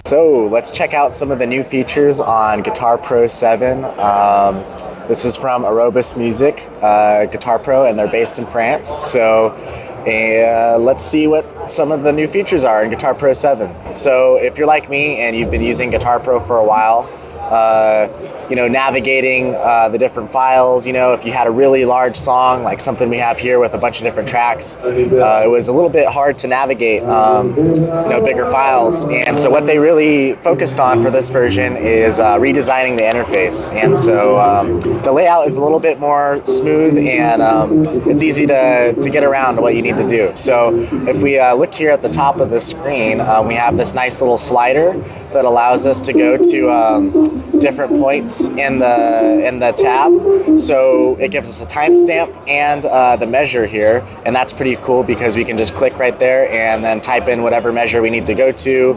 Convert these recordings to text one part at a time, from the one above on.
So let's check out some of the new features on Guitar Pro 7. This is from Aurobus Music, Guitar Pro, and they're based in France. So let's see what some of the new features are in Guitar Pro 7. So if you're like me and you've been using Guitar Pro for a while, navigating the different files, if you had a really large song, like something we have here with a bunch of different tracks, it was a little bit hard to navigate, bigger files. And so what they really focused on for this version is redesigning the interface. And so the layout is a little bit more smooth, and it's easy to get around what you need to do. So if we look here at the top of the screen, we have this nice little slider that allows us to go to different points in the tab. So it gives us a timestamp and the measure here, and that's pretty cool because we can just click right there and then type in whatever measure we need to go to.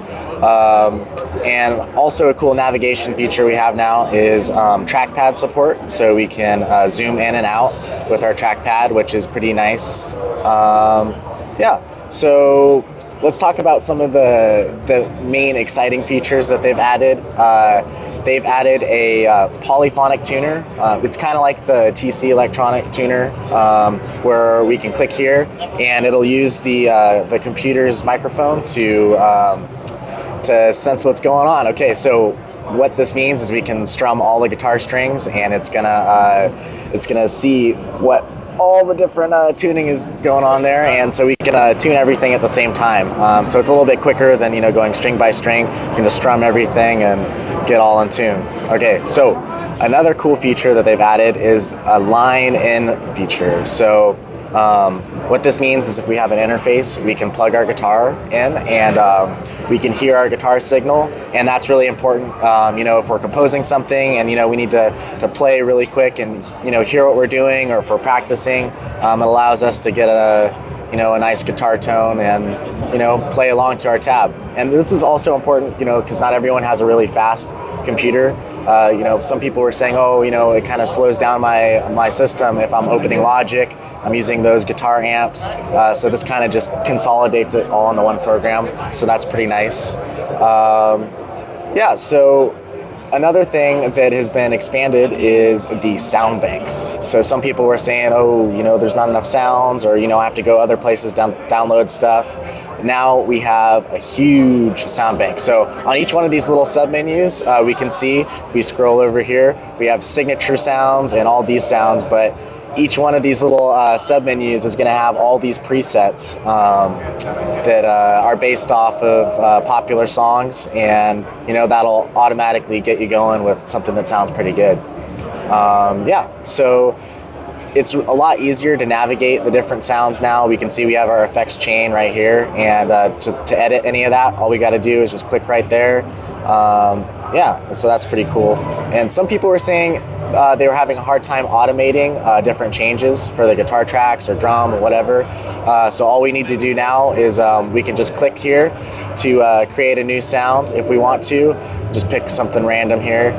And also a cool navigation feature we have now is trackpad support, so we can zoom in and out with our trackpad, which is pretty nice. So let's talk about some of the main exciting features that they've added. They've added a polyphonic tuner. It's kind of like the TC electronic tuner, where we can click here and it'll use the computer's microphone to sense what's going on. Okay, so what this means is we can strum all the guitar strings, and it's gonna see what all the different tuning is going on there, and so we can tune everything at the same time. So it's a little bit quicker than going string by string. You can just strum everything and get all in tune. Okay, so another cool feature that they've added is a line in feature. So what this means is if we have an interface, we can plug our guitar in, and we can hear our guitar signal, and that's really important. If we're composing something and we need to play really quick and hear what we're doing, or if we're practicing, it allows us to get a nice guitar tone and play along to our tab. And this is also important because not everyone has a really fast computer. Some people were saying, it kind of slows down my system if I'm opening Logic. I'm using those guitar amps. So this kind of just consolidates it all into one program. So that's pretty nice. So another thing that has been expanded is the sound banks. So some people were saying, there's not enough sounds, or I have to go other places download stuff. Now we have a huge sound bank. So on each one of these little submenus, we can see, if we scroll over here, we have signature sounds and all these sounds, but each one of these little submenus is going to have all these presets that are based off of popular songs, and that'll automatically get you going with something that sounds pretty good. So it's a lot easier to navigate the different sounds now. We can see we have our effects chain right here, and to edit any of that, all we got to do is just click right there. So that's pretty cool. And some people were saying they were having a hard time automating different changes for the guitar tracks or drum or whatever. So all we need to do now is we can just click here to create a new sound if we want to. Just pick something random here,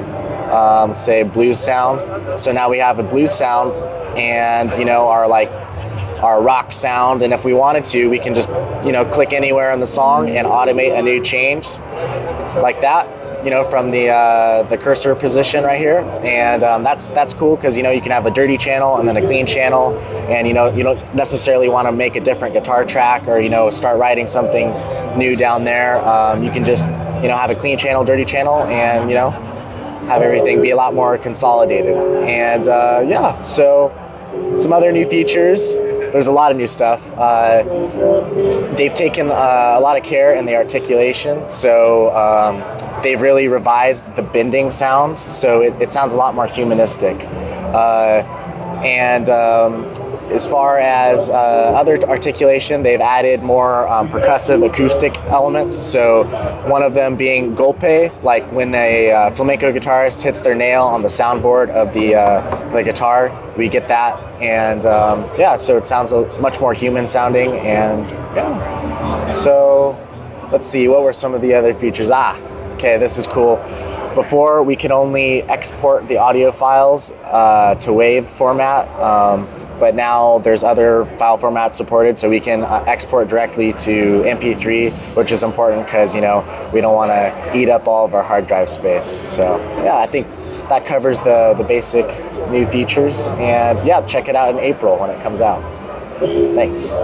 say blues sound. So now we have a blues sound and our rock sound, and if we wanted to, we can just click anywhere in the song and automate a new change like that, from the cursor position right here. And that's cool because you can have a dirty channel and then a clean channel, and you don't necessarily want to make a different guitar track or start writing something new down there. You can just have a clean channel, dirty channel, and have everything be a lot more consolidated. And so some other new features. There's a lot of new stuff. They've taken a lot of care in the articulation, so they've really revised the bending sounds, so it sounds a lot more humanistic. As far as other articulation, they've added more percussive acoustic elements. So one of them being golpe, like when a flamenco guitarist hits their nail on the soundboard of the guitar, we get that. And so it sounds much more human sounding. And so let's see, what were some of the other features? Okay, this is cool. Before, we could only export the audio files to WAV format, but now there's other file formats supported, so we can export directly to MP3, which is important because, you know, we don't want to eat up all of our hard drive space. So yeah, I think that covers the basic new features, and yeah, check it out in April when it comes out. Thanks.